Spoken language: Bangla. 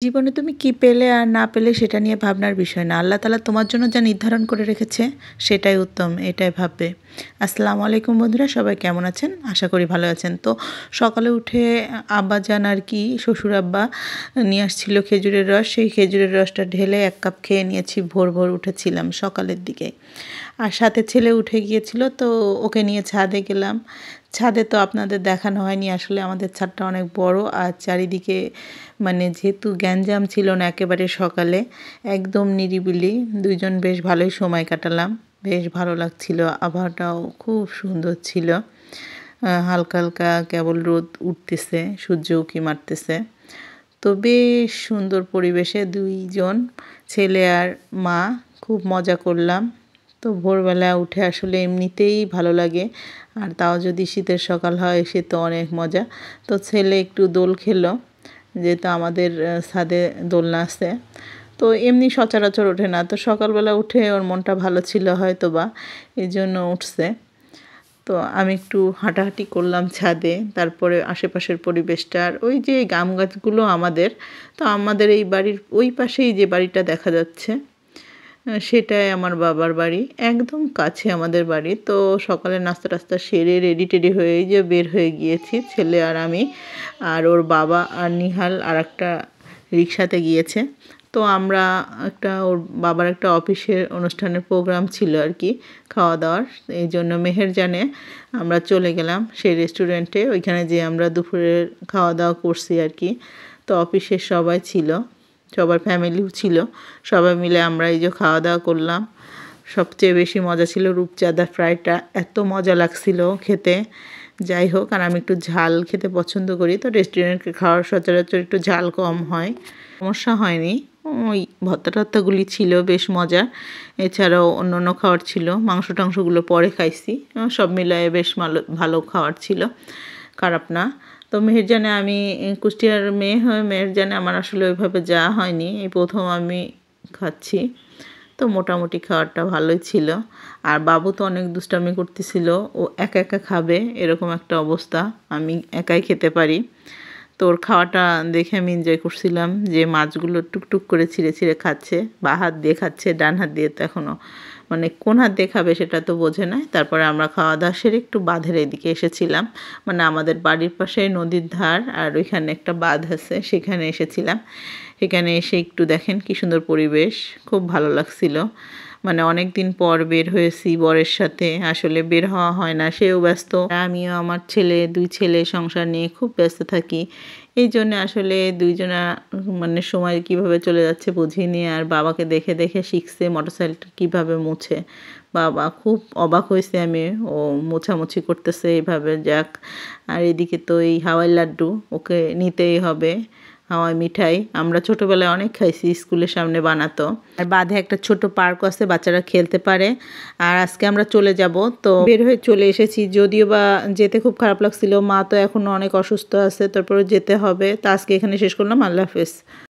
জীবনে তুমি কি পেলে আর না পেলে সেটা নিয়ে ভাবনার বিষয় না। আল্লাহ তাআলা তোমার জন্য যা নির্ধারণ করে রেখেছে সেটাই উত্তম, এটাই ভাববে। আসসালামু আলাইকুম বন্ধুরা, সবাই কেমন আছেন? আশা করি ভালো আছেন। তো সকালে উঠে আব্বাজান আর কি শ্বশুর আব্বা নিয়ে আসছিল খেজুরের রস, সেই খেজুরের রসটা ঢেলে 1 কাপ খেয়ে নিয়েছি। ভোর ভোর উঠেছিলাম সকালের দিকে, আর সাথে ছেলে উঠে গিয়েছিল, তো ওকে নিয়ে ছাদে গেলাম। ছাদে তো আপনাদের দেখানো হয়নি, আসলে আমাদের ছাদটা অনেক বড়, আর চারিদিকে মানে যেহেতু গ্যাঞ্জাম ছিল না একেবারে সকালে, একদম নিরিবিলি। দুইজন বেশ ভালোই সময় কাটালাম, বেশ ভালো লাগছিল। আবহাওয়াটাও খুব সুন্দর ছিল। হালকা হালকা কেবল রোদ উঠতেছে, সূর্য উঁকি মারতেছে। তো বেশ সুন্দর পরিবেশে দুইজন ছেলে আর মা খুব মজা করলাম। তো ভোরবেলা উঠে আসলে এমনিতেই ভালো লাগে, আর তাও যদি শীতের সকাল হয় সে তো অনেক মজা। তো ছেলে একটু দোল খেলো, যেহেতু আমাদের ছাদে দোলনা আছে, তো এমনি সচরাচর ওঠে না, তো সকালবেলা উঠে ওর মনটা ভালো ছিল হয়তো বা, এই জন্য উঠছে। তো আমি একটু হাঁটাহাঁটি করলাম ছাদে, তারপরে আশেপাশের পরিবেশটার, ওই যে গাম গাছগুলো আমাদের, তো আমাদের এই বাড়ির ওই পাশেই যে বাড়িটা দেখা যাচ্ছে সেটাই আমার বাবার বাড়ি, একদম কাছে আমাদের বাড়ি। তো সকালে নাস্তা টাস্তা সেরে রেডি টেডি হয়ে যে বের হয়ে গিয়েছি ছেলে আর আমি, আর ওর বাবা আর নিহাল আর একটা রিক্সাতে গিয়েছে। তো আমরা একটা ওর বাবার একটা অফিসের অনুষ্ঠানের প্রোগ্রাম ছিল আর কি, খাওয়া দাওয়ার, এই জন্য মেহেরজানে আমরা চলে গেলাম সেই রেস্টুরেন্টে। ওইখানে যেয়ে আমরা দুপুরের খাওয়া দাওয়া করছি আর কি। তো অফিসের সবাই ছিল, সবার ফ্যামিলিও ছিল, সবাই মিলে আমরা এই যে খাওয়া দাওয়া করলাম। সবচেয়ে বেশি মজা ছিল রূপচাঁদা ফ্রাইটা, এত মজা লাগছিল খেতে। যাই হোক, আর আমি একটু ঝাল খেতে পছন্দ করি, তো রেস্টুরেন্টে খাওয়ার সচরাচর একটু ঝাল কম হয়, সমস্যা হয়নি। ওই ভর্তা টর্তাগুলি ছিল বেশ মজা, এছাড়াও অন্য অন্য খাবার ছিল, মাংস টাংসগুলো পরে খাইছি। সব মিলায়ে বেশ ভালো ভালো খাবার ছিল, খারাপ না। তো মেহেরজানে আমি কুষ্টিয়ার মেয়ে হয়ে মেহেরজানে আমার আসলে ওইভাবে যাওয়া হয়নি, এই প্রথম আমি খাচ্ছি। তো মোটামুটি খাবারটা ভালোই ছিল, আর বাবু তো অনেক দুষ্টামি করতেছিল, ও একা একা খাবে এরকম একটা অবস্থা, আমি একাই খেতে পারি। তো ওর খাওয়াটা দেখে আমি এনজয় করছিলাম, যে মাছগুলো টুকটুক করে ছিঁড়ে ছিঁড়ে খাচ্ছে, বা হাত দিয়ে খাচ্ছে, ডান হাত দিয়ে, তো এখনও মানে কোন হাত দিয়ে খাবে সেটা তো বোঝে না। তারপরে আমরা খাওয়া দাওয়া সেরে একটু বাঁধের এদিকে এসেছিলাম, মানে আমাদের বাড়ির পাশে নদীর ধার, আর ওইখানে একটা বাঁধ আছে, সেখানে এসেছিলাম। এখানে এসে একটু দেখেন কি সুন্দর পরিবেশ, খুব ভালো লাগছিল। মানে অনেক দিন পর বের হয়েছি বরের সাথে, আসলে বের হওয়া হয় না, সেও ব্যস্ত, আমিও আমার ছেলে, 2 ছেলে সংসার নিয়ে খুব ব্যস্ত থাকি। এই জন্য আসলে দুইজনা মানে সময় কিভাবে চলে যাচ্ছে বুঝিনি। আর বাবাকে দেখে দেখে শিখছে মোটরসাইকেল কীভাবে মুছে, বাবা খুব অবাক হয়েছে আমি, ও মোছামুছি করতেছে এইভাবে। যাক, আর এদিকে তো এই হাওয়াই লাড্ডু ওকে নিতেই হবে, হাওয়াই মিঠাই আমরা ছোটোবেলায় অনেক খাইছি, স্কুলের সামনে বানাতো। আর বাঁধে একটা ছোট পার্ক আছে, বাচ্চারা খেলতে পারে। আর আজকে আমরা চলে যাব, তো বের হয়ে চলে এসেছি, যদিও বা যেতে খুব খারাপ লাগছিল, মা তো এখনও অনেক অসুস্থ আছে, তারপরে যেতে হবে। তো আজকে এখানে শেষ করলাম, আল্লাহ হাফেজ।